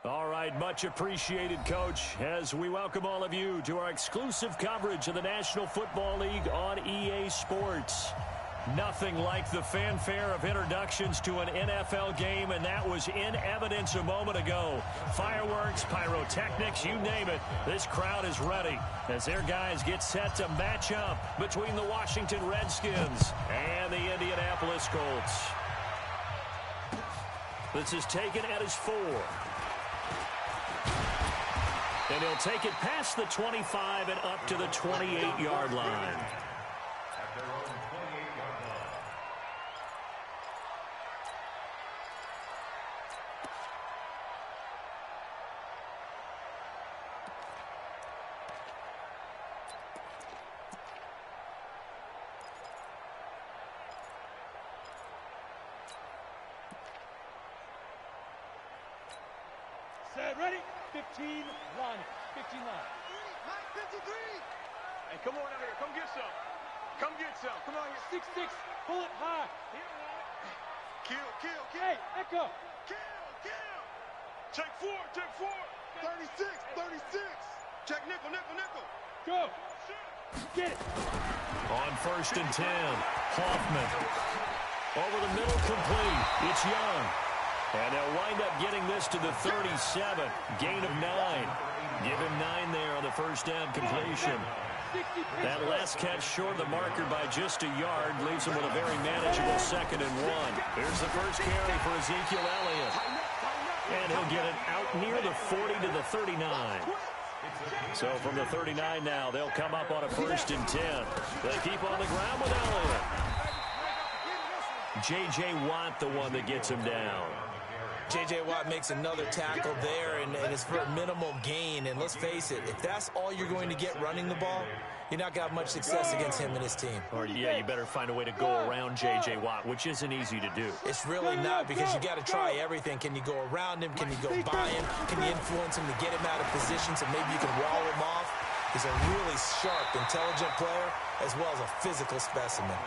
All right, much appreciated, Coach, as we welcome all of you to our exclusive coverage of the National Football League on EA Sports. Nothing like the fanfare of introductions to an NFL game, and that was in evidence a moment ago. Fireworks, pyrotechnics, you name it. This crowd is ready as their guys get set to match up between the Washington Redskins and the Indianapolis Colts. This is taken at his 4. And he'll take it past the 25 and up to the 28-yard line. Set, ready? 15 line. 15 line. 53. Hey, come on out here. Come get some. Come get some. Come on here. 6-6. Pull it high. Kill. Hey, Echo. Kill. Check 4. 36. Check nickel. Go. Get it. On 1st and 10, Hoffman. Over the middle, complete. It's Young. And they'll wind up getting this to the 37. Gain of 9. Give him 9 there on the first down completion. That last catch short of the marker by just a yard leaves him with a very manageable 2nd and 1. Here's the first carry for Ezekiel Elliott. And he'll get it out near the 40 to the 39. So from the 39 now, they'll come up on a 1st and 10. They keep on the ground with Elliott. J.J. Watt, the one that gets him down. J.J. Watt makes another tackle there, and it's for a minimal gain. And let's face it, if that's all you're going to get running the ball, you're not going to have much success against him and his team. Or, yeah, you better find a way to go around J.J. Watt, which isn't easy to do. It's really not, because you got to try everything. Can you go around him? Can you go by him? Can you influence him to get him out of position so maybe you can wall him off? He's a really sharp, intelligent player, as well as a physical specimen.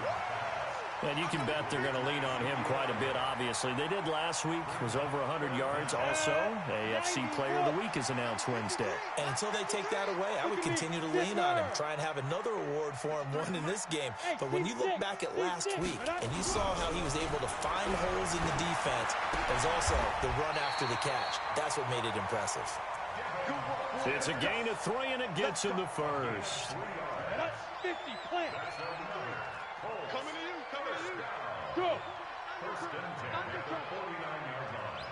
And you can bet they're going to lean on him quite a bit, obviously. They did last week, was over 100 yards. Also, AFC Player of the Week is announced Wednesday. And until they take that away, I would continue to lean on him, try and have another award for him, one in this game. But when you look back at last week, and you saw how he was able to find holes in the defense, there's also the run after the catch. That's what made it impressive. It's a gain of 3, and it gets him the first. That's 50. Plant. Coming to you. Go. 1st and 10 at the 49-yard line.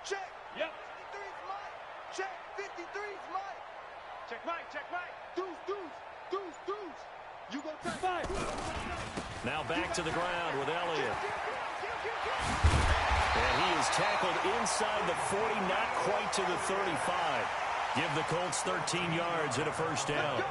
Check. Yep. 53's Mike. Check. 53's Mike. Check Mike. Deuce. You go take 5. Now back to the ground with Elliott. And he is tackled inside the 40, not quite to the 35. Give the Colts 13 yards and a first down.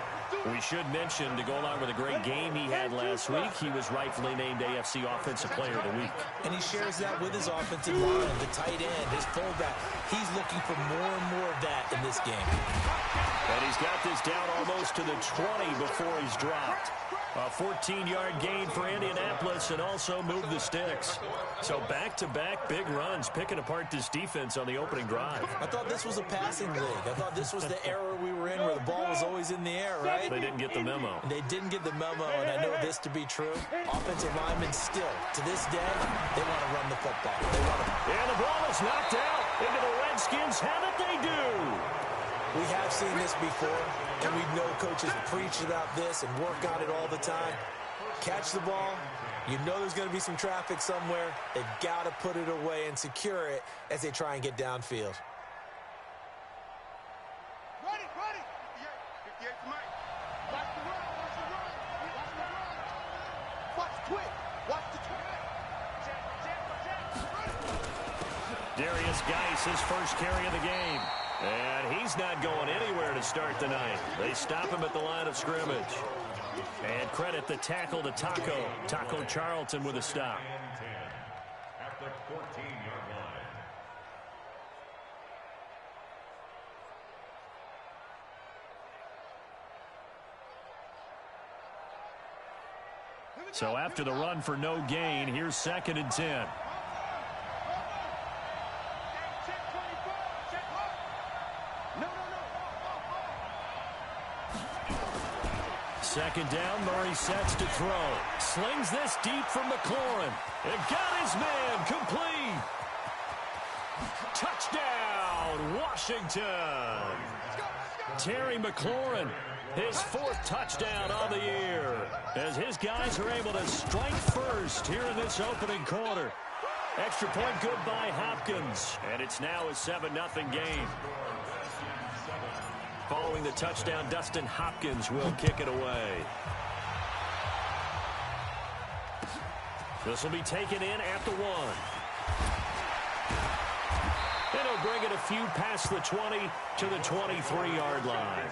We should mention, to go along with a great game he had last week, he was rightfully named AFC Offensive Player of the Week. And he shares that with his offensive line, the tight end, his fullback. He's looking for more and more of that in this game. And he's got this down almost to the 20 before he's dropped. A 14-yard gain for Indianapolis, and also moved the sticks. So back-to-back big runs, picking apart this defense on the opening drive. I thought this was a passing league. I thought this was the era we were in where the ball was always in the air, right? They didn't get the memo. They didn't get the memo, and I know this to be true. Offensive linemen still, to this day, they want to run the football. And the ball is knocked out into the Redskins. Have it they do. We have seen this before, and we know coaches preach about this and work on it all the time. Catch the ball. You know there's going to be some traffic somewhere. They've got to put it away and secure it as they try and get downfield. Ready. 58's Mike. Watch the run. Watch quick. Watch the track. Darius Geis, his first carry of the game. And he's not going anywhere to start the night. They stop him at the line of scrimmage. And credit the tackle to Taco Charlton with a stop. At the 14-yard line. So after the run for no gain, here's 2nd and 10. second down, Murray sets to throw. Slings this deep from McLaurin. And got his man complete. Touchdown, Washington. Terry McLaurin, his 4th touchdown on the year, as his guys are able to strike first here in this opening quarter. Extra point good by Hopkins, and it's now a 7-0 game. Following the touchdown, Dustin Hopkins will kick it away. This will be taken in at the 1. And he'll bring it a few past the 20 to the 23-yard line.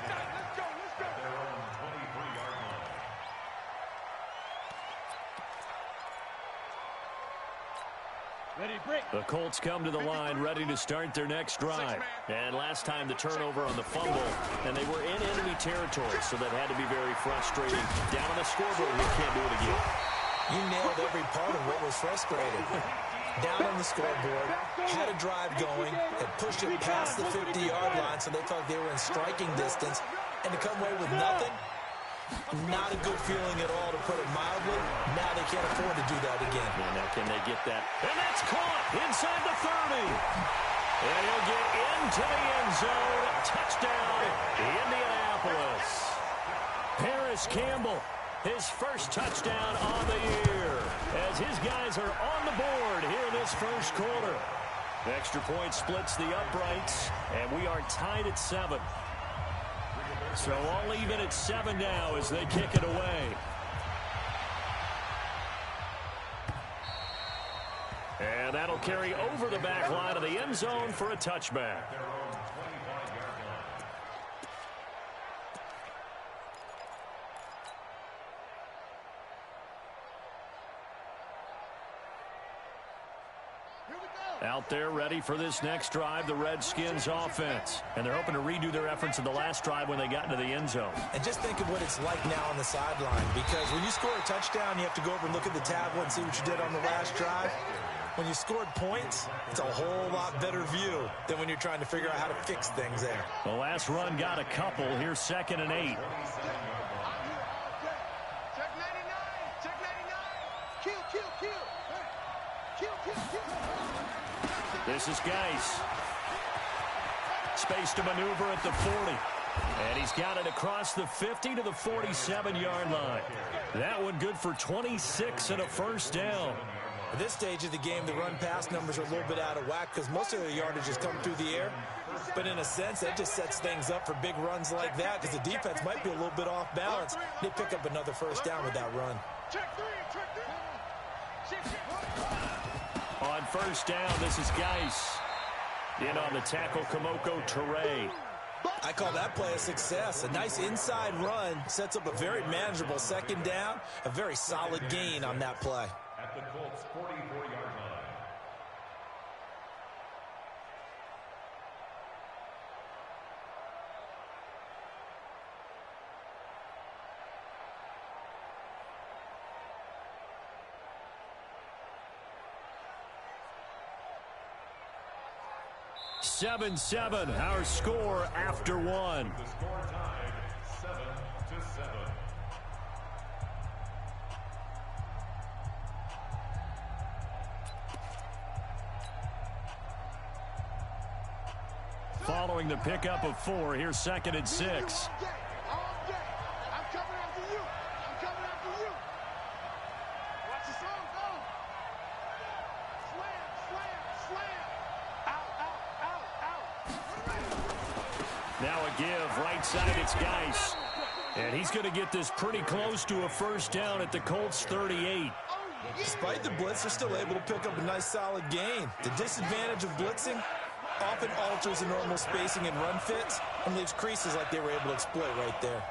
Ready, break. The Colts come to the line ready to start their next drive. And last time the turnover on the fumble, and they were in enemy territory, so that had to be very frustrating. Down on the scoreboard, we can't do it again. You nailed every part of what was frustrating. Down on the scoreboard, had a drive going, had pushed it past the 50-yard line, so they thought they were in striking distance, and to come away with nothing, not a good feeling at all, to put it mildly. Now they can't afford to do that again. Yeah, now can they get that? And that's caught inside the 30. And he'll get into the end zone. Touchdown, Indianapolis. Paris Campbell, his first touchdown on the year, as his guys are on the board here in this first quarter. Extra point splits the uprights, and we are tied at 7. So all even at 7 now as they kick it away. And that'll carry over the back line of the end zone for a touchback. Out there ready for this next drive, the Redskins offense. And they're hoping to redo their efforts in the last drive when they got into the end zone. And just think of what it's like now on the sideline, because when you score a touchdown, you have to go over and look at the tablet and see what you did on the last drive. When you scored points, it's a whole lot better view than when you're trying to figure out how to fix things there. The last run got a couple. Here's 2nd and 8. Check 99. Check 99. Kill, kill, kill. Kill, kill, kill. This is Geis. Space to maneuver at the 40. And he's got it across the 50 to the 47-yard line. That one good for 26 and a first down. At this stage of the game, the run-pass numbers are a little bit out of whack because most of their yardage has come through the air. But in a sense, that just sets things up for big runs like that because the defense might be a little bit off balance. They pick up another first down with that run. On first down, this is Geis. In on the tackle, Kamoko Toure. I call that play a success. A nice inside run sets up a very manageable second down, a very solid gain on that play. At the Colts' 44-yard line. Seven, our score after one. The score tied 7-7. Following the pickup of 4, here's 2nd and 6. All day. I'm coming after you. I'm coming after you. Watch the song, go. Slam, slam, slam. Out. Now a give, right side, it's Geis. And he's going to get this pretty close to a first down at the Colts' 38. Despite the blitz, they're still able to pick up a nice solid gain. The disadvantage of blitzing often alters the normal spacing and run fits and leaves creases like they were able to exploit right there.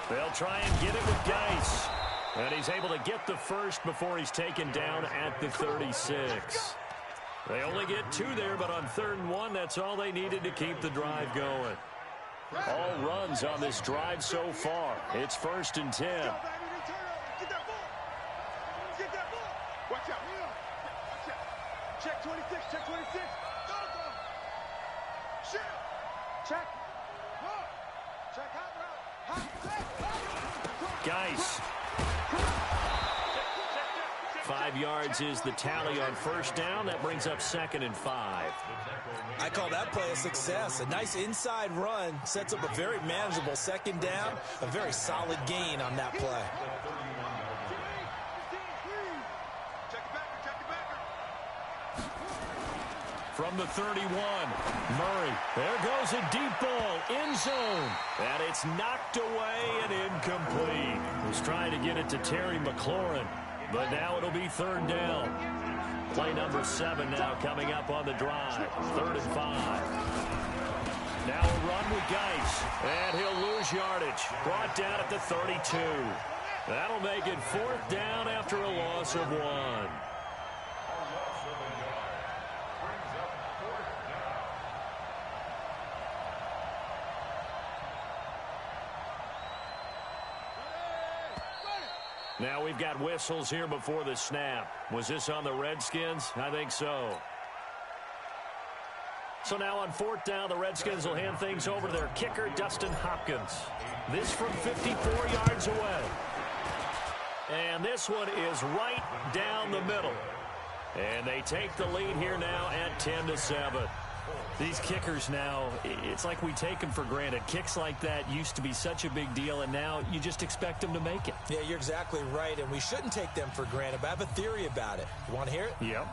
They'll try and get it with Geis. And he's able to get the first before he's taken down at the 36. They only get 2 there, but on 3rd and 1, that's all they needed to keep the drive going. All runs on this drive so far. It's 1st and 10. Get that ball. Get that ball. Watch out. Watch out. Check 26. Check 26. Go. Shit. Check. Go. Check hot route. Geis. 5 yards is the tally on 1st down. That brings up 2nd and 5. I call that play a success. A nice inside run sets up a very manageable 2nd down. A very solid gain on that play. From the 31, Murray. There goes a deep ball, end zone. And it's knocked away and incomplete. Was trying to get it to Terry McLaurin, but now it'll be 3rd down. Play number 7 now coming up on the drive. 3rd and 5. Now a run with Geis, and he'll lose yardage. Brought down at the 32. That'll make it 4th down after a loss of 1. Now we've got whistles here before the snap. Was this on the Redskins? I think so. So now on 4th down, the Redskins will hand things over to their kicker, Dustin Hopkins. This from 54 yards away. And this one is right down the middle. And they take the lead here now at 10-7. These kickers now, it's like we take them for granted. Kicks like that used to be such a big deal, and now you just expect them to make it. Yeah, you're exactly right, and we shouldn't take them for granted, but I have a theory about it. You want to hear it? Yep.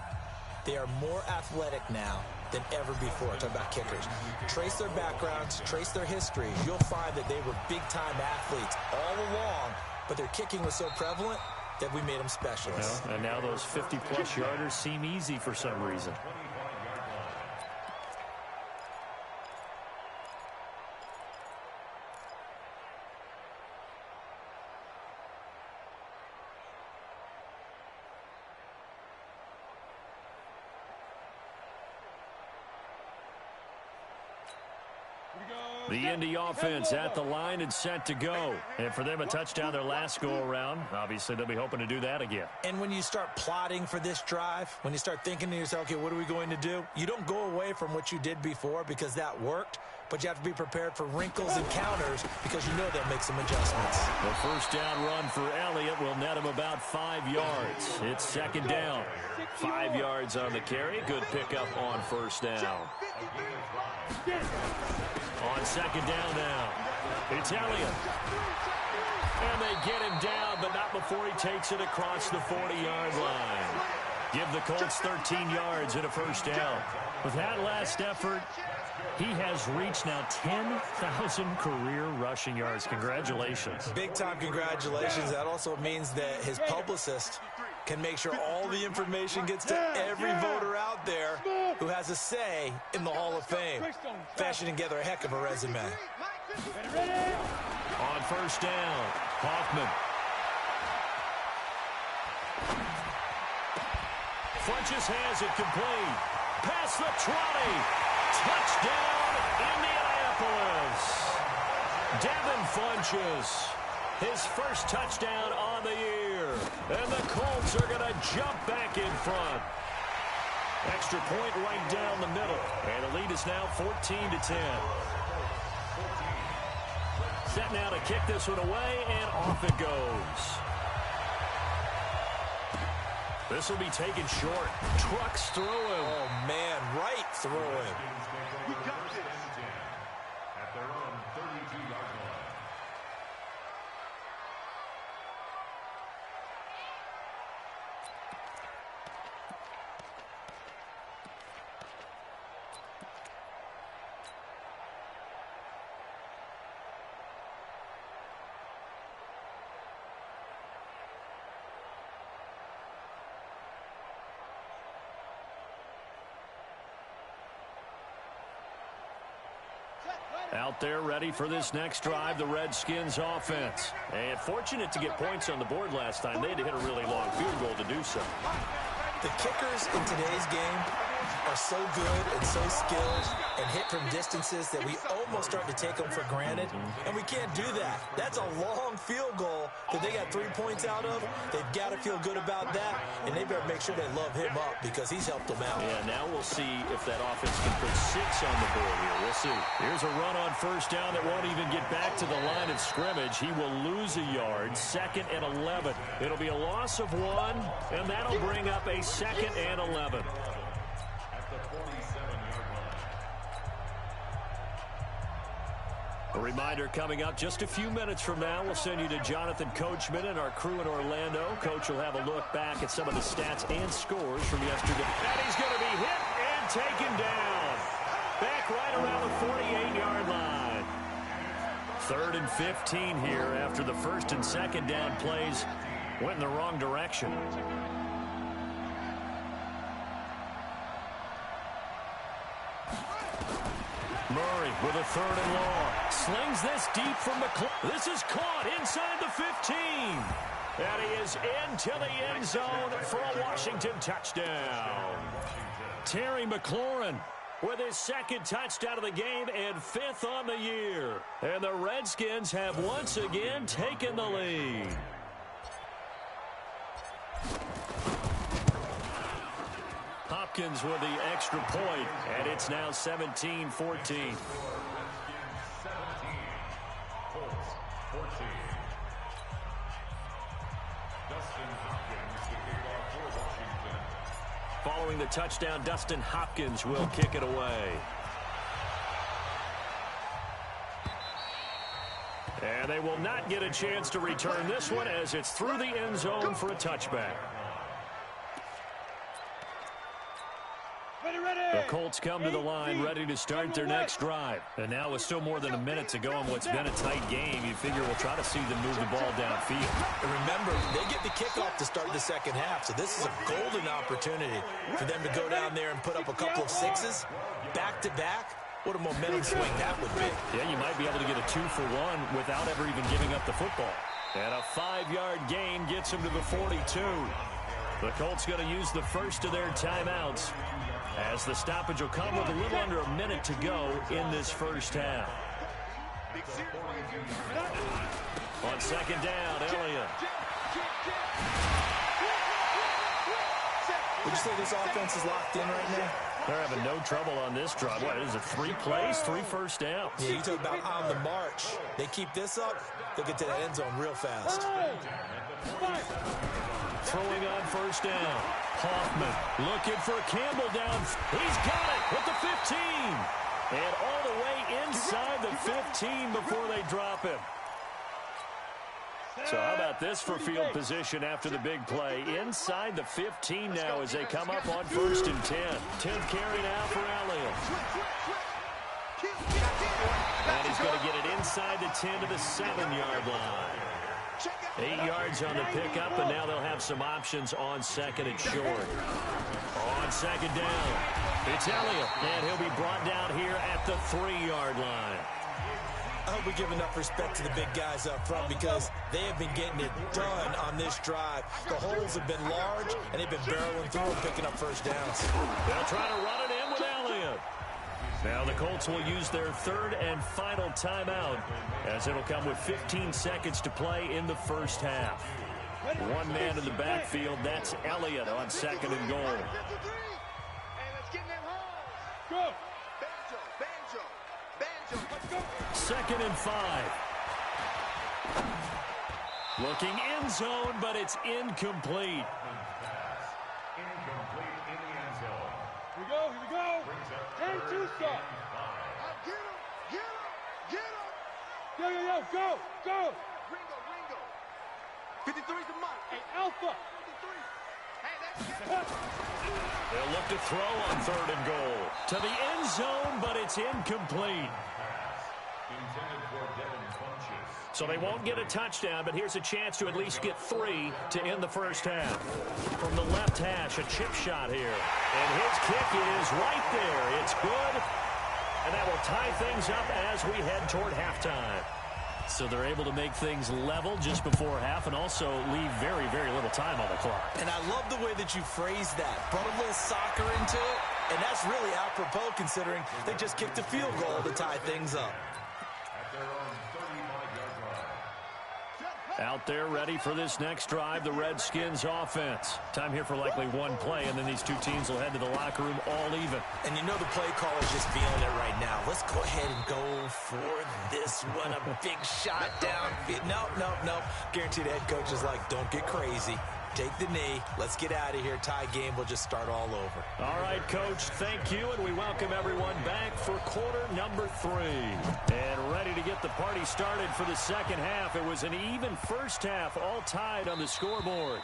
They are more athletic now than ever before. Talk about kickers. Trace their backgrounds, trace their history. You'll find that they were big-time athletes all along, but their kicking was so prevalent that we made them specialists. Well, and now those 50-plus yarders seem easy for some reason. The Indy offense at the line and set to go. And for them, a touchdown their last go-around. Obviously, they'll be hoping to do that again. And when you start plotting for this drive, when you start thinking to yourself, okay, what are we going to do? You don't go away from what you did before because that worked, but you have to be prepared for wrinkles and counters because you know they'll make some adjustments. The 1st down run for Elliott will net him about 5 yards. It's 2nd down. 5 yards on the carry. Good pickup on 1st down. On 2nd down now, it's Elliott. And they get him down, but not before he takes it across the 40-yard line. Give the Colts 13 yards and a 1st down. With that last effort, he has reached now 10,000 career rushing yards. Congratulations. Big-time congratulations. That also means that his publicist can make sure all the information gets to every voter out there who has a say in the Hall of Fame. Fashioning together a heck of a resume. On 1st down, Hoffman. Funches has it complete. Past the 20. Touchdown, Indianapolis. Devin Funches. His first touchdown on the year. And the Colts are going to jump back in front. Extra point right down the middle. And the lead is now 14-10. Set now to kick this one away, and off it goes. This will be taken short. Trucks through him. Oh, man, right through him. We got this. At their own 32-yard line. Out there ready for this next drive, the Redskins offense. And fortunate to get points on the board last time. They had to hit a really long field goal to do so. The kickers in today's game are so good and so skilled and hit from distances that we almost start to take them for granted, and we can't do that. That's a long field goal that they got 3 points out of. They've got to feel good about that, and they better make sure they love him up because he's helped them out. Yeah, now we'll see if that offense can put 6 on the board here. We'll see. Here's a run on first down that won't even get back to the line of scrimmage. He will lose a yard. 2nd and 11. It'll be a loss of 1, and that'll bring up a 2nd and 11. A reminder coming up just a few minutes from now. We'll send you to Jonathan Coachman and our crew in Orlando. Coach will have a look back at some of the stats and scores from yesterday. And he's going to be hit and taken down. Back right around the 48-yard line. 3rd and 15 here after the 1st and 2nd down plays went in the wrong direction. Murray with a 3rd and long. Slings this deep from the clock. This is caught inside the 15. And he is into the end zone for a Washington touchdown. Terry McLaurin with his 2nd touchdown of the game and 5th on the year. And the Redskins have once again taken the lead. Hopkins with the extra point, and it's now 17-14. 17, Colts 14. Dustin Hopkins to kick off for Washington. Following the touchdown, Dustin Hopkins will kick it away. And they will not get a chance to return this one as it's through the end zone for a touchback. The Colts come to the line ready to start their next drive. And now with still more than a minute to go in what's been a tight game, you figure we'll try to see them move the ball downfield. And remember, they get the kickoff to start the 2nd half, so this is a golden opportunity for them to go down there and put up a couple of 6s back-to-back. What a momentum swing that would be. Yeah, you might be able to get a 2-for-1 without ever even giving up the football. And a 5-yard gain gets them to the 42. The Colts going to use the first of their timeouts, as the stoppage will come with a little under a minute to go in this first half. On 2nd down, Elliott. Would you say this offense is locked in right now? They're having no trouble on this drive. What is it, 3 plays, 3 first downs? Yeah, you talk about on the march. They keep this up, they'll get to the end zone real fast. Throwing on first down. Hoffman looking for Campbell down. He's got it with the 15. And all the way inside the 15 before they drop him. So how about this for field position after the big play? Inside the 15 now as they come up on 1st and 10. 10th carry now for Elliott. And he's going to get it inside the 10 to the 7-yard line. 8 yards on the pickup, and now they'll have some options on 2nd and short. On 2nd down, it's Elliott, and he'll be brought down here at the 3-yard line. I hope we give enough respect to the big guys up front because they have been getting it done on this drive. The holes have been large, and they've been barreling through and picking up first downs. They'll try to run it in with Elliott. Now the Colts will use their 3rd and final timeout as it'll come with 15 seconds to play in the first half. One man in the backfield, that's Elliott on 2nd and goal. Go. 2nd and 5. Looking end zone, but it's incomplete. Incomplete in the end zone. Here we go, here we go. 10-2 stop. Yo, yo, yo, go, go. Ringo. 53's the mark. Hey, Alpha. 53. Hey, that's They'll look to throw on 3rd and goal. To the end zone, but it's incomplete. Intended for Devin Funches. So they won't get a touchdown, but here's a chance to at least get 3 to end the first half. From the left hash, a chip shot here. And his kick is right there. It's good. And that will tie things up as we head toward halftime. So they're able to make things level just before half and also leave very, very little time on the clock. And I love the way that you phrase that. Brought a little soccer into it. And that's really apropos considering they just kicked a field goal to tie things up. At their own 35-yard line. Out there ready for this next drive, the Redskins offense. Time here for likely one play, and then these two teams will head to the locker room all even. And you know the play caller's just feeling it right now. Let's go ahead and go for this one. A big shot down. No. Guaranteed the head coach is like, don't get crazy. Take the knee. Let's get out of here. Tie game will just start all over. All right, Coach, thank you, and we welcome everyone back for quarter number 3. And ready to get the party started for the second half. It was an even first half, all tied on the scoreboard.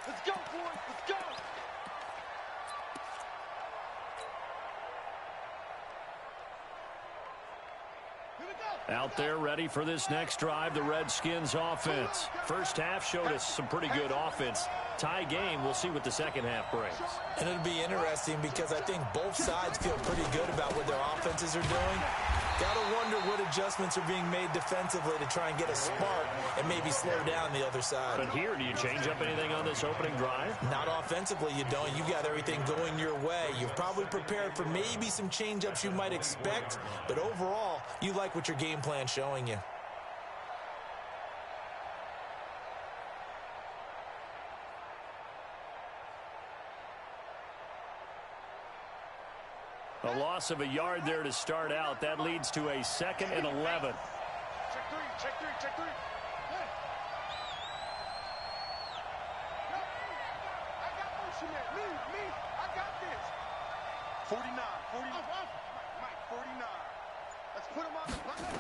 Let's go, boys. Let's go. Out there ready for this next drive, the Redskins offense. First half showed us some pretty good offense. Tie game, we'll see what the second half brings. And it'll be interesting because I think both sides feel pretty good about what their offenses are doing. Got to wonder what adjustments are being made defensively to try and get a spark and maybe slow down the other side. But here, do you change up anything on this opening drive? Not offensively, you don't. You got everything going your way. You've probably prepared for maybe some change-ups you might expect, but overall, you like what your game plan's showing you. A loss of a yard there to start out. That leads to a 2nd and 11. Check three. Hey. I got motion there. Me. I got this. 49. Mike, 49. Let's put him on the button.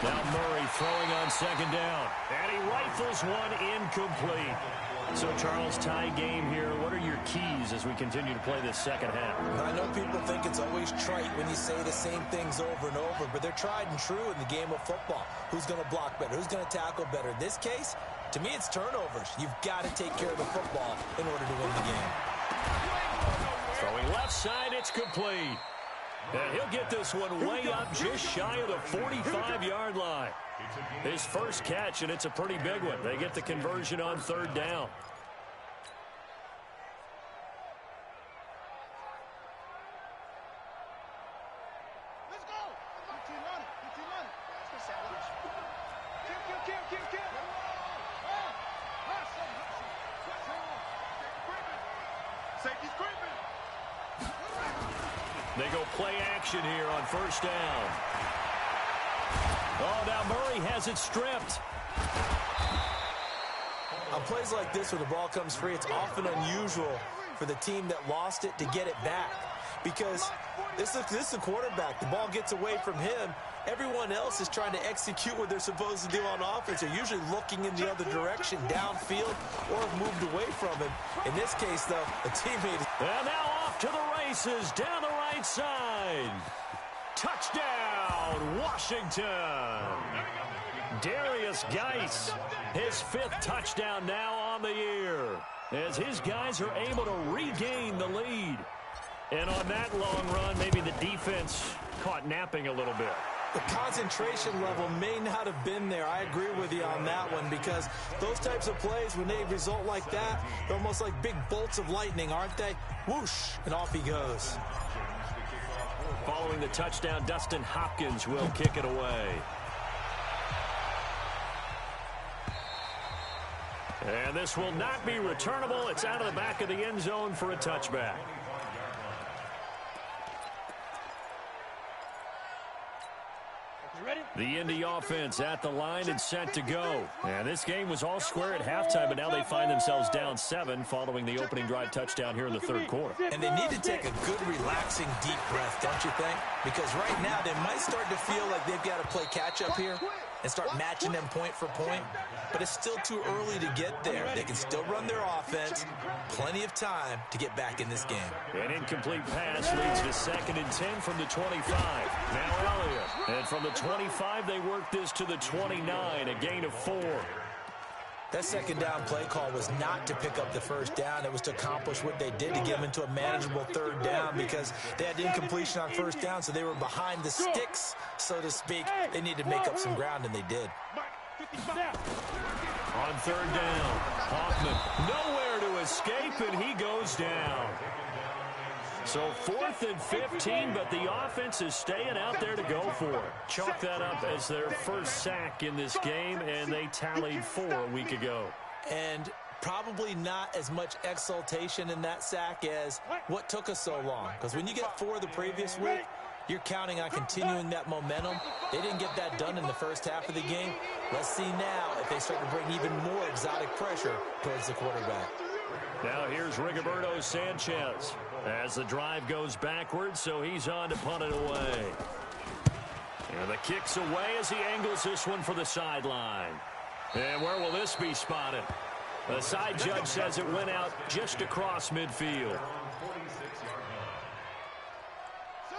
Now Murray throwing on 2nd down. And he rifles one incomplete. So, Charles, tie game here. What are your keys as we continue to play this second half? I know people think it's always trite when you say the same things over and over, but they're tried and true in the game of football. Who's going to block better? Who's going to tackle better? In this case, to me, it's turnovers. You've got to take care of the football in order to win the game. Throwing left side, it's complete. And he'll get this one way up just shy of the 45-yard line. His first catch, and it's a pretty big one. They get the conversion on 3rd down. Let's go. 15 on it. Kill. Safety's creeping. They go play action here on 1st down. Oh, now Murray has it stripped. On plays like this where the ball comes free, it's often unusual for the team that lost it to get it back. Because this is a quarterback. The ball gets away from him. Everyone else is trying to execute what they're supposed to do on offense. They're usually looking in the other direction, downfield, or have moved away from him. In this case, though, a teammate is... And now off to the races, down the right side. Touchdown, Washington. Darius Geis, his 5th touchdown now on the year, as his guys are able to regain the lead. And on that long run, maybe the defense caught napping a little bit. The concentration level may not have been there. I agree with you on that one, because those types of plays, when they result like that, they're almost like big bolts of lightning, aren't they? Whoosh, and off he goes. Following the touchdown, Dustin Hopkins will kick it away. And this will not be returnable. It's out of the back of the end zone for a touchback. The Indy offense at the line and set to go. And this game was all square at halftime, but now they find themselves down 7 following the opening drive touchdown here in the 3rd quarter. And they need to take a good, relaxing, deep breath, don't you think? Because right now they might start to feel like they've got to play catch-up here and start matching them point for point. But it's still too early to get there. They can still run their offense. Plenty of time to get back in this game. An incomplete pass leads to 2nd and 10 from the 25. Now Elliott. And from the 25, they work this to the 29, a gain of 4. That 2nd down play call was not to pick up the 1st down. It was to accomplish what they did to get them into a manageable 3rd down, because they had incompletion on 1st down, so they were behind the sticks, so to speak. They needed to make up some ground, and they did. On 3rd down, Hoffman nowhere to his escape, and he goes down. So 4th and 15, but the offense is staying out there to go for it. Chalk that up as their first sack in this game, and they tallied 4 a week ago. And probably not as much exultation in that sack as what took us so long. Because when you get 4 the previous week, you're counting on continuing that momentum. They didn't get that done in the first half of the game. Let's see now if they start to bring even more exotic pressure towards the quarterback. Now here's Rigoberto Sanchez as the drive goes backwards, so he's on to punt it away. And the kick's away as he angles this one for the sideline. And where will this be spotted? The side judge says it went out just across midfield.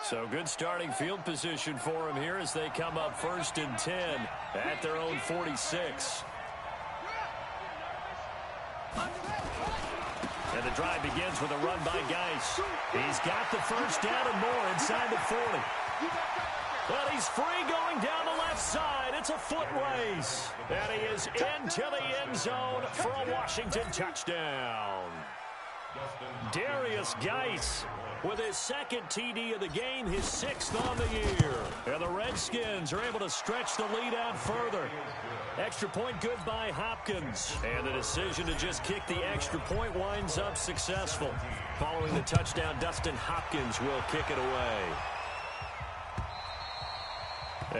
So good starting field position for him here as they come up 1st and 10 at their own 46. And the drive begins with a run by Geis. He's got the first down and more inside the 40. But he's free going down the left side. It's a foot race. And he is into the end zone for a Washington touchdown. Darius Geis with his 2nd TD of the game, his 6th on the year. And the Redskins are able to stretch the lead out further. Extra point good by Hopkins. And the decision to just kick the extra point winds up successful. Following the touchdown, Dustin Hopkins will kick it away.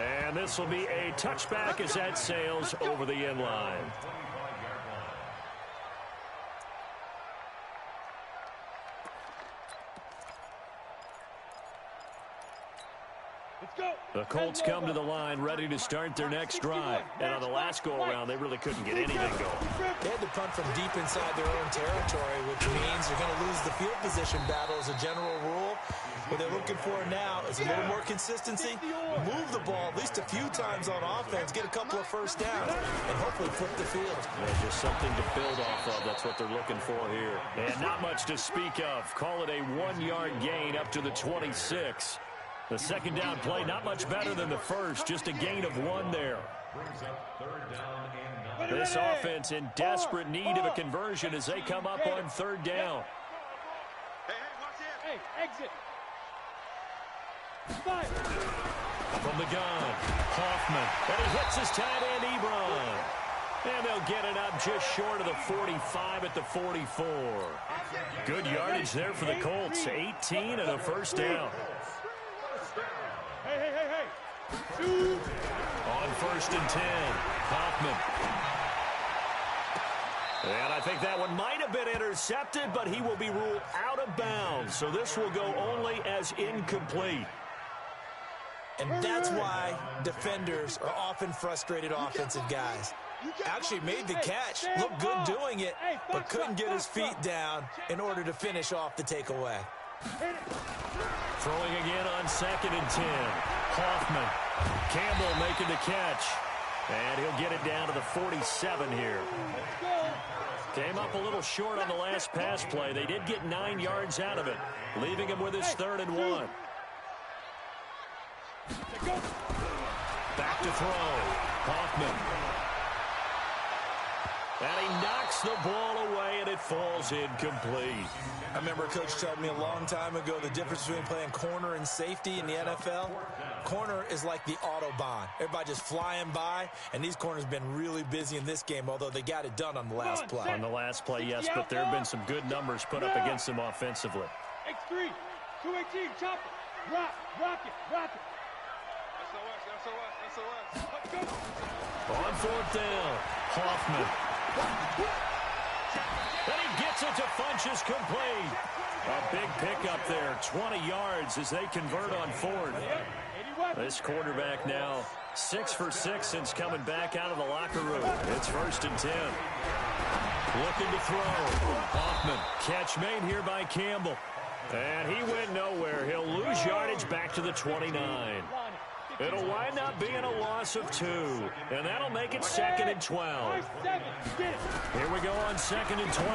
And this will be a touchback as that sails over the end line. The Colts come to the line ready to start their next drive. And on the last go-around, they really couldn't get anything going. They had to punt from deep inside their own territory, which means they're going to lose the field position battle as a general rule. What they're looking for now is a little more consistency, move the ball at least a few times on offense, get a couple of first downs, and hopefully flip the field. Yeah, just something to build off of. That's what they're looking for here. And not much to speak of. Call it a 1-yard gain up to the 26. The second down play, not much better than the first, just a gain of 1 there. This offense in desperate need of a conversion as they come up on 3rd down. Hey, exit. Fire. From the gun, Hoffman, and he hits his tight end, Ebron. And they'll get it up just short of the 45 at the 44. Good yardage there for the Colts, 18 and a first down. Hey. On 1st and 10, Hoffman. And I think that one might have been intercepted, but he will be ruled out of bounds. So this will go only as incomplete. And that's why defenders are often frustrated offensive guys. Actually made the catch, looked good doing it, but couldn't get his feet down in order to finish off the takeaway. Throwing again on 2nd and 10. Hoffman. Campbell making the catch. And he'll get it down to the 47 here. Came up a little short on the last pass play. They did get 9 yards out of it, leaving him with his 3rd and 1. Back to throw. Hoffman. And he knocks the ball away, and it falls incomplete. I remember a coach told me a long time ago the difference between playing corner and safety in the NFL. Corner is like the Autobahn. Everybody just flying by, and these corners have been really busy in this game, although they got it done on the last play. On the last play, yes, but there have been some good numbers put up against them offensively. X3, 218, chop it. Rock it. SOS. Let's go. On 4th down, Hoffman. And he gets it to Funchess complete. A big pickup there, 20 yards as they convert on 4th. This quarterback now 6 for 6 since coming back out of the locker room. It's 1st and 10. Looking to throw. Hoffman. Catch made here by Campbell. And he went nowhere. He'll lose yardage back to the 29. It'll wind up being a loss of 2. And that'll make it 2nd and 12. Here we go on 2nd and 12.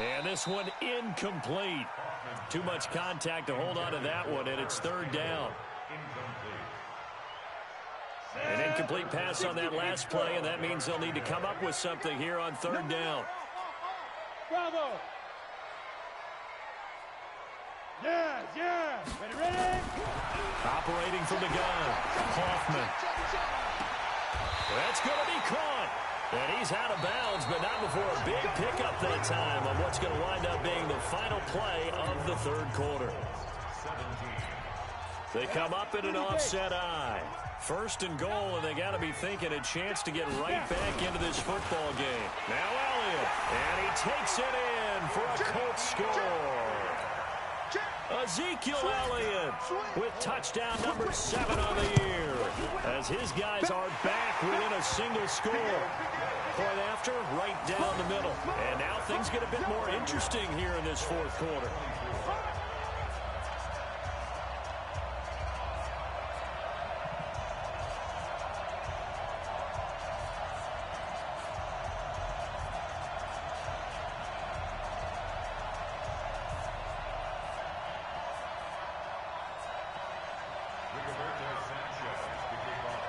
And this one incomplete. Too much contact to hold on to that one, and it's 3rd down. An incomplete pass on that last play, and that means they'll need to come up with something here on third down. Bravo. Yeah. Ready? Operating from the gun, Hoffman. That's going to be caught. And he's out of bounds, but not before a big pickup that time on what's going to wind up being the final play of the third quarter. They come up in an offset eye. First and goal, and they got to be thinking a chance to get right back into this football game. Now Elliott, and he takes it in for a Colts score. Ezekiel Elliott with touchdown number 7 on the year, as his guys are back within a single score. Point after, right down the middle. And now things get a bit more interesting here in this fourth quarter.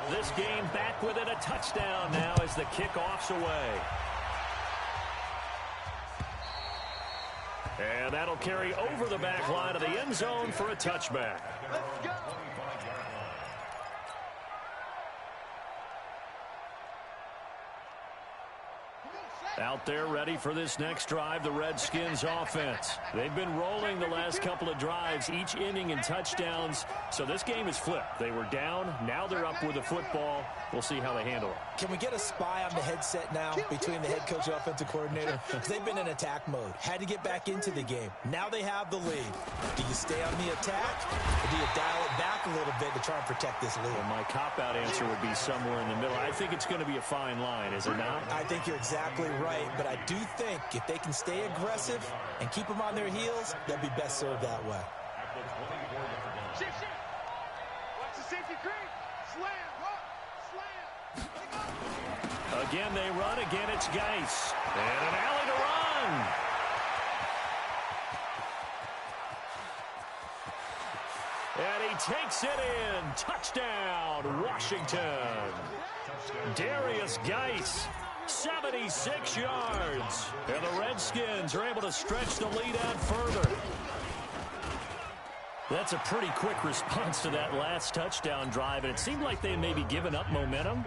This game back within a touchdown now as the kickoff's away. And that'll carry over the back line of the end zone for a touchback. Let's go. Out there ready for this next drive, the Redskins offense. They've been rolling the last couple of drives, each inning in touchdowns. So this game is flipped. They were down. Now they're up with the football. We'll see how they handle it. Can we get a spy on the headset now between the head coach and offensive coordinator? Because they've been in attack mode. Had to get back into the game. Now they have the lead. Do you stay on the attack, or do you dial it back a little bit to try and protect this lead? Well, my cop-out answer would be somewhere in the middle. I think it's going to be a fine line, is it not? I think you're exactly right, but I do think if they can stay aggressive and keep them on their heels, they'll be best served that way. Shit. Watch the safety creep. Slam. Slam. Again, they run. Again, it's Geis. And an alley to run. And he takes it in. Touchdown, Washington. Darius Geis, 76 yards. And the Redskins are able to stretch the lead out further. That's a pretty quick response to that last touchdown drive, and it seemed like they may be giving up momentum.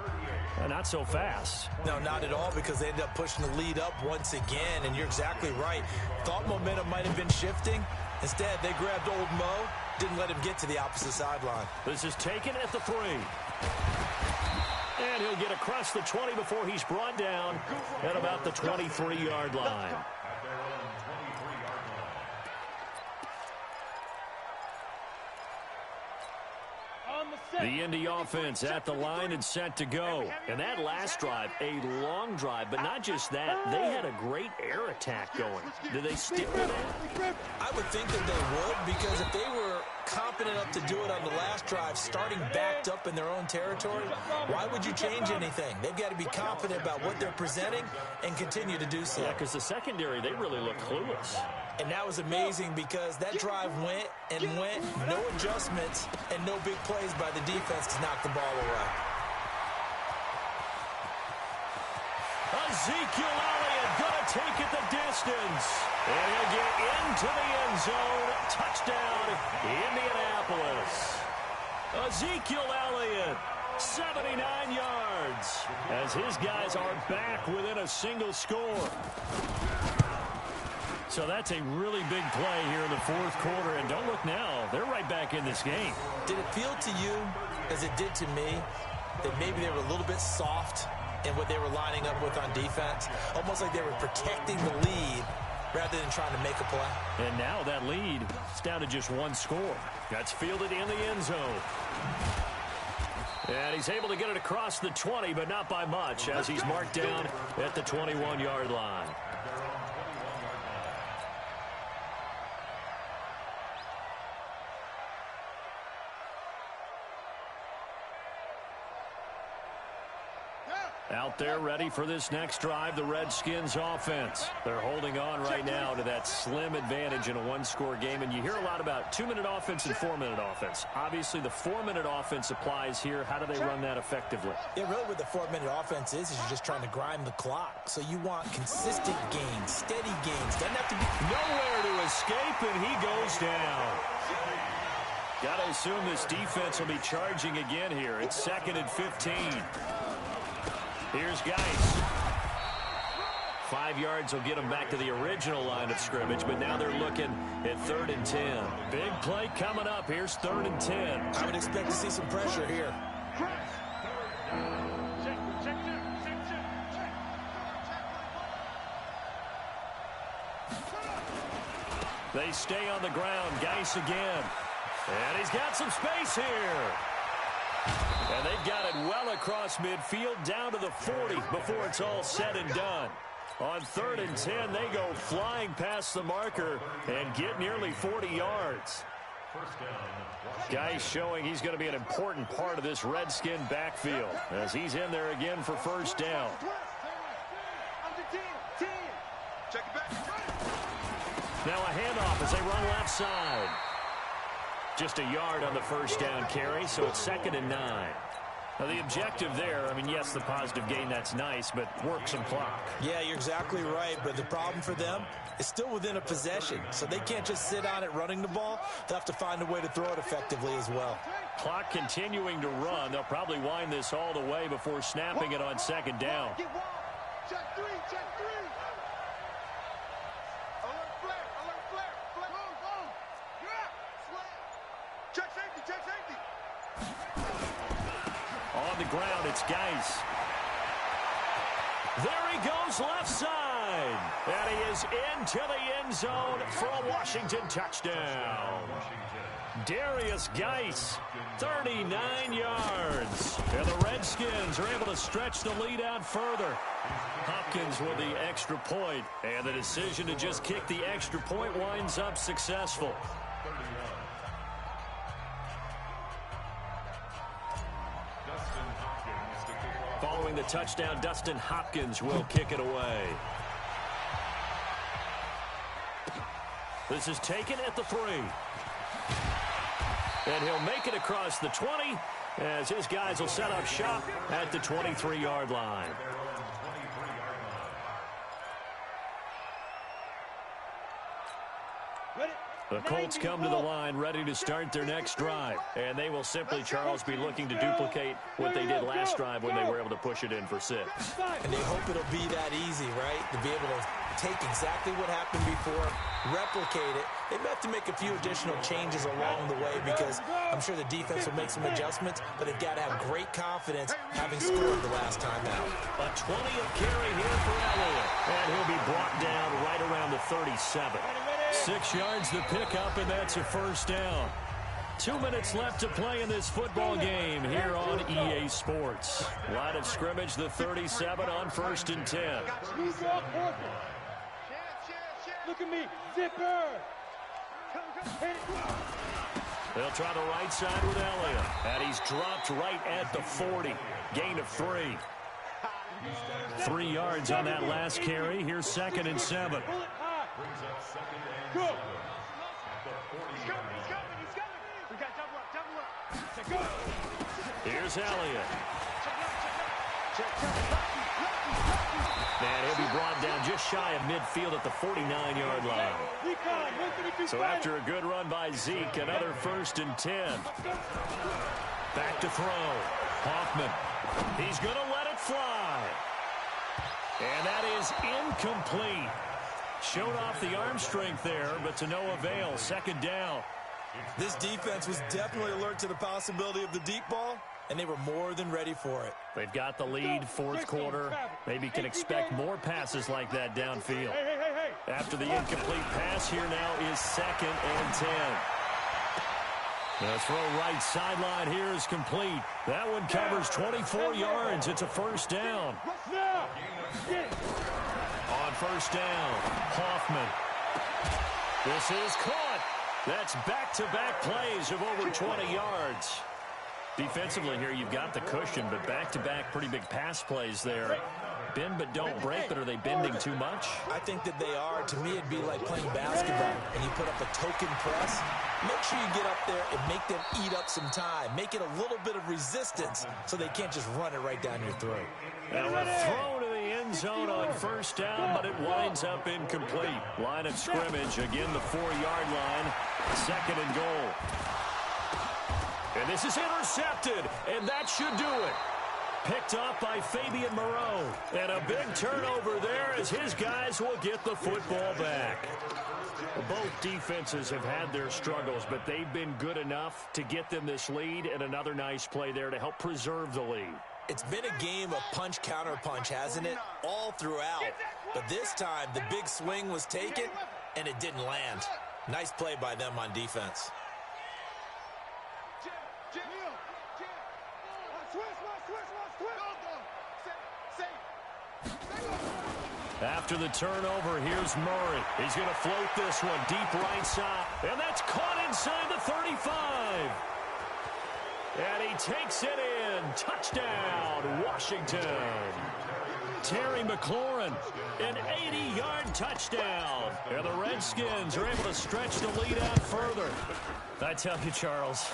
Not so fast. No, not at all, because they ended up pushing the lead up once again, and you're exactly right. Thought momentum might have been shifting. Instead, they grabbed old Mo, didn't let him get to the opposite sideline. This is taken at the 3. And he'll get across the 20 before he's brought down at about the 23-yard line. The Indy offense at the line and set to go. And that last drive, a long drive, but not just that. They had a great air attack going. Do they stick with that? I would think that they would, because if they were competent enough to do it on the last drive, starting backed up in their own territory, why would you change anything? They've got to be confident about what they're presenting and continue to do so. Yeah, because the secondary, they really look clueless. And that was amazing, because that drive went, no adjustments, and no big plays by the defense to knock the ball away. Ezekiel Elliott going to take it the distance. And he'll get into the end zone. Touchdown, Indianapolis. Ezekiel Elliott, 79 yards, as his guys are back within a single score. So that's a really big play here in the fourth quarter. And don't look now, they're right back in this game. Did it feel to you, as it did to me, that maybe they were a little bit soft in what they were lining up with on defense? Almost like they were protecting the lead rather than trying to make a play. And now that lead is down to just one score. That's fielded in the end zone. And he's able to get it across the 20, but not by much, as he's marked down at the 21-yard line. Out there ready for this next drive, the Redskins offense. They're holding on right now to that slim advantage in a one-score game, and you hear a lot about 2-minute offense and 4-minute offense. Obviously, the 4-minute offense applies here. How do they run that effectively? Yeah, really what the 4-minute offense is you're just trying to grind the clock. So you want consistent gains, steady gains. Doesn't have to be nowhere to escape, and he goes down. Got to assume this defense will be charging again here. It's 2nd and 15. Here's Geis. 5 yards will get them back to the original line of scrimmage, but now they're looking at 3rd and 10. Big play coming up. Here's 3rd and 10. I would expect to see some pressure here. They stay on the ground. Geis again. And he's got some space here. And they've got it well across midfield down to the 40 before it's all said and done. On 3rd and 10, they go flying past the marker and get nearly 40 yards. Geis showing he's going to be an important part of this Redskin backfield as he's in there again for 1st down. Now a handoff as they run left side. Just a yard on the 1st down carry, so it's 2nd and 9. Now the objective there, I mean, yes, the positive gain, that's nice, but work some clock. Yeah, you're exactly right, but the problem for them is still within a possession, so they can't just sit on it running the ball. They'll have to find a way to throw it effectively as well. Clock continuing to run. They'll probably wind this all the way before snapping it on 2nd down. Check 3, check 3. Alert flare, alert flare. Go. Check safety, check safety. On the ground, it's Geis. There he goes left side. And he is into the end zone for a Washington touchdown. Darius Geis, 39 yards. And the Redskins are able to stretch the lead out further. Hopkins with the extra point, and the decision to just kick the extra point winds up successful. Following the touchdown, Dustin Hopkins will kick it away. This is taken at the 3. And he'll make it across the 20 as his guys will set up shop at the 23-yard line. The Colts come to the line ready to start their next drive. And they will simply, Charles, be looking to duplicate what they did last drive when they were able to push it in for 6. And they hope it'll be that easy, right? To be able to take exactly what happened before, replicate it. They may have to make a few additional changes along the way because I'm sure the defense will make some adjustments, but they've got to have great confidence having scored the last time out. A 20th carry here for Elliott. And he'll be brought down right around the 37. 6 yards the pickup, and that's a 1st down. 2 minutes left to play in this football game here on EA Sports. Line of scrimmage, the 37 on 1st and 10. Look at me, zipper. They'll try the right side with Elliott, and he's dropped right at the 40. Gain of 3. 3 yards on that last carry. Here's 2nd and 7. Go. Here's Elliott. And he'll be brought down just shy of midfield at the 49-yard line. So after a good run by Zeke, another 1st and 10. Back to throw. Hoffman. He's going to let it fly. And that is incomplete. Showed off the arm strength there, but to no avail. 2nd down. This defense was definitely alert to the possibility of the deep ball, and they were more than ready for it. They've got the lead, 4th quarter. Maybe can expect more passes like that downfield. After the incomplete pass, here now is 2nd and 10. The throw right sideline here is complete. That one covers 24 yards. It's a 1st down. On 1st down, Hoffman. This is caught. That's back-to-back plays of over 20 yards. Defensively here, you've got the cushion, but back-to-back pretty big pass plays there. Bend but don't break, but are they bending too much? I think that they are. To me, it'd be like playing basketball, and you put up a token press. Make sure you get up there and make them eat up some time. Make it a little bit of resistance so they can't just run it right down your throat. And a throw to the end zone on first down, but it winds up incomplete. Line of scrimmage, again the 4-yard line. 2nd and goal. And this is intercepted, and that should do it. Picked off by Fabian Moreau. And a big turnover there as his guys will get the football back. Both defenses have had their struggles, but they've been good enough to get them this lead, and another nice play there to help preserve the lead. It's been a game of punch-counter-punch, hasn't it? All throughout. But this time, the big swing was taken, and it didn't land. Nice play by them on defense. After the turnover, here's Murray. He's going to float this one deep right side. And that's caught inside the 35. And he takes it in. Touchdown, Washington. Terry McLaurin, an 80-yard touchdown. And the Redskins are able to stretch the lead out further. I tell you, Charles,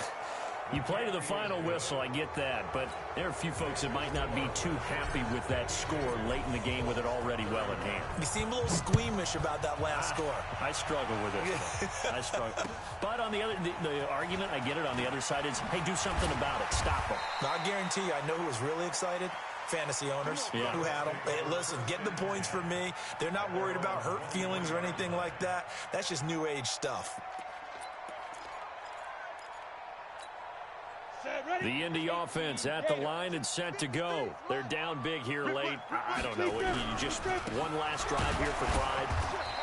you play to the final whistle, I get that, but there are a few folks that might not be too happy with that score late in the game with it already well in hand. You seem a little squeamish about that last score. I struggle with it. I struggle. But on the other, the argument, I get it, on the other side is, hey, do something about it. Stop them. Now, I guarantee you, I know who was really excited. Fantasy owners who had them. Hey, listen, get the points for me. They're not worried about hurt feelings or anything like that. That's just new age stuff. The Indy offense at the line and set to go. They're down big here late. I don't know. You just one last drive here for pride.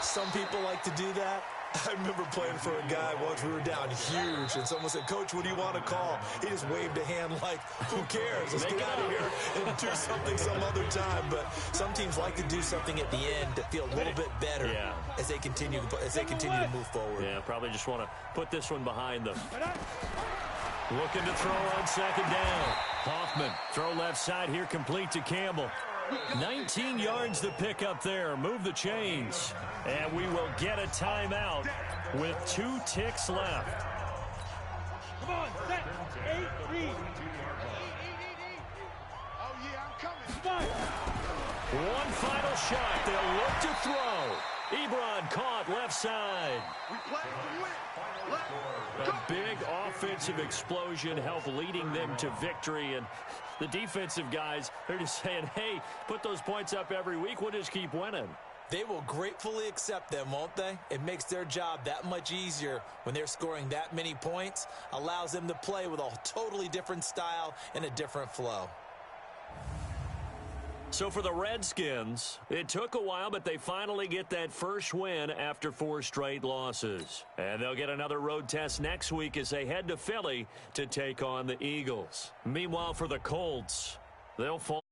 Some people like to do that. I remember playing for a guy once. We were down huge, and someone said, "Coach, what do you want to call?" He just waved a hand like, who cares? Let's get out of here and do something some other time. But some teams like to do something at the end to feel a little bit better as they continue to move forward. Yeah, probably just want to put this one behind them. Looking to throw on 2nd down. Hoffman, throw left side here, complete to Campbell. 19 yards to pick up there. Move the chains. And we will get a timeout with 2 ticks left. Come on, set, 8, read. Oh, yeah, I'm coming. Come on. One final shot. They'll look to throw. Ebron caught left side. We play to win. A big offensive explosion helped leading them to victory. And the defensive guys, they're just saying, hey, put those points up every week. We'll just keep winning. They will gratefully accept them, won't they? It makes their job that much easier when they're scoring that many points. Allows them to play with a totally different style and a different flow. So for the Redskins, it took a while, but they finally get that first win after 4 straight losses. And they'll get another road test next week as they head to Philly to take on the Eagles. Meanwhile, for the Colts, they'll fall.